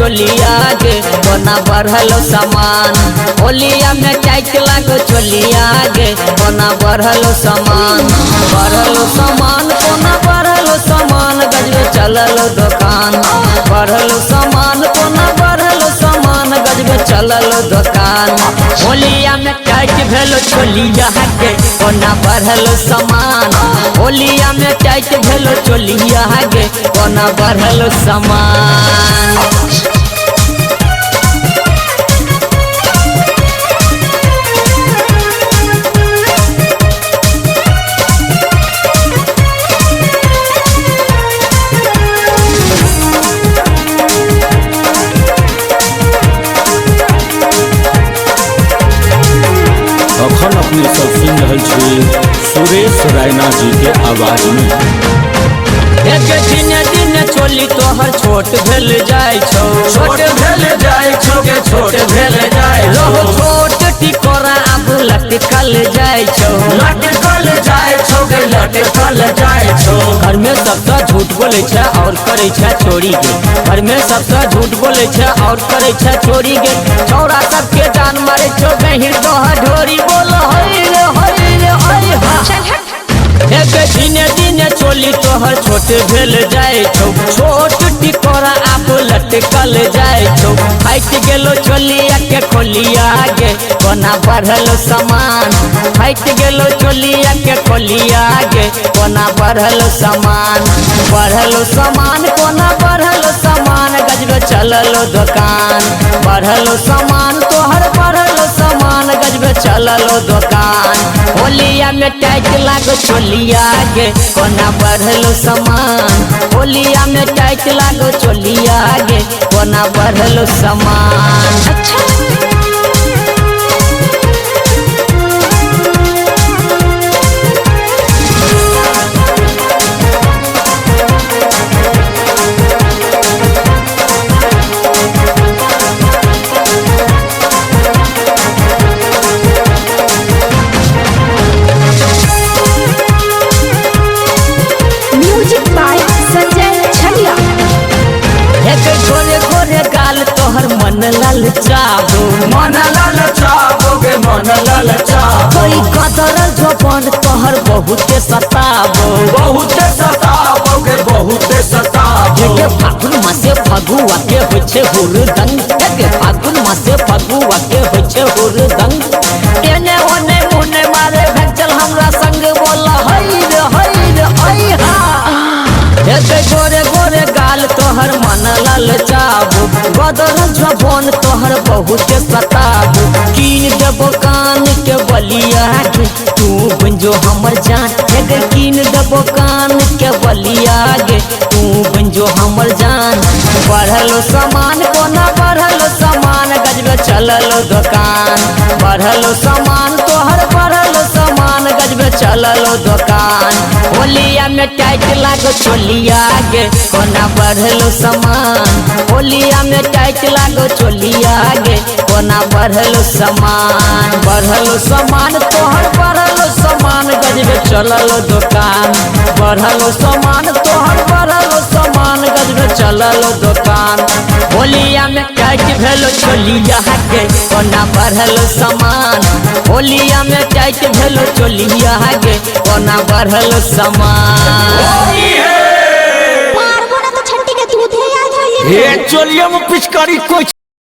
चोलिया गे कोना बढ़लो सामान। होलिया में टाइट लागो चोलिया गे कोना बढ़लो सामान। बढ़लो सामान कोना बढ़लो सामान गजबे चललो दुकान। बढ़लो सामान कोना बढ़लो सामान गजबे चललो दुकान। होलिया में टाइट भेलो चोलिया गे कोना बढ़लो सामान। होलिया में टाइट भेलो चोलिया गे कोना बढ़लो सामान। अखन अपने सब सुन रहे छी सुरेश रैना जी के आवाज में। एक दिन दिन चोली तोहर छोट भेल जाय छौ। छोट भेल जाय छौ गे छोट भेल जाय छौ। छोट टिकोरा अब लटकल जाय छौ। लटकल जाय छौ गे लटकल जाय छौ। घर में सबसे झूठ बोले छे और करे छे चोरी गे। घर में सबसे झूठ बोले छे और करे छे चोरी गे। छौरा सबके जान मारे छो गहिर तोहर ढोरी बोल हई रे हई रे हई हा। एक दिने दिने चोली तोहर छोट भेल जाय छौ। छोट टिकोरा आप लटकल जाय छौ। फाइट गेलो चोलिया के खोलिया गे कोना बढ़लो सामान। फाइट गेलो चोलिया के खोलिया गे कोना बढ़लो सामान। बढ़लो सामान कोना बढ़लो सामान गजबे चललो दुकान। बढ़लो सामान तोहर बढ़लो सामान गजबे चललो दुकान। होलिया में टाइट लागो चोलिया गे कोना बढ़लो सामान। होलिया में टाइट लागो चोलिया गे कोना बढ़लो सामान। अच्छा तोहर मन लाल चाबो। मन लाल चाबो गे मन लाल चाबो। कोई कदरल जोबन तोहर बहुते सताबो। बहुते सताबो गे बहुते सताबो। के फागुन मासे फगुआ के होय छे हुरदंग। के फागुन मासे फगुआ के होय छे हुरदंग। एने ओने मुने मारे भेचल हमरा संग बोला हई रे हई हा। एते गोरे गोरे गाल तोहर मन लाल चाबो। बदरल जबन तोहर बहुते सताबो। कीन देबो कान के बलिया गे तू बंजो हमर जान। एगे कीन देबो कान के बलिया गे तू बंजो हमर जान। बढ़लो सामान कोना बढ़लो सामान गजबे चललो दुकान। बढ़लो सामान तोहर बढ़लो सामान गजबे चललो दुकान। होलिया में टाइट लागो चोलिया गे कोना बढ़लो सामान। होलिया में टाइट लागो चोलिया गे कोना बढ़लो सामान। बढ़लो सामान तोहर बढ़लो सामान गजबे चललो दुकान। बढ़लो सामान तोहर बढ़लो सामान गजबे चललो दुकान। होलिया में टाइट भेलो चोलिया गे कोना बढ़लो सामान। होलिया में टाइट भेलो चोलिया गे कोना बढ़लो सामान। ये चोलिया में पिचकारी कोई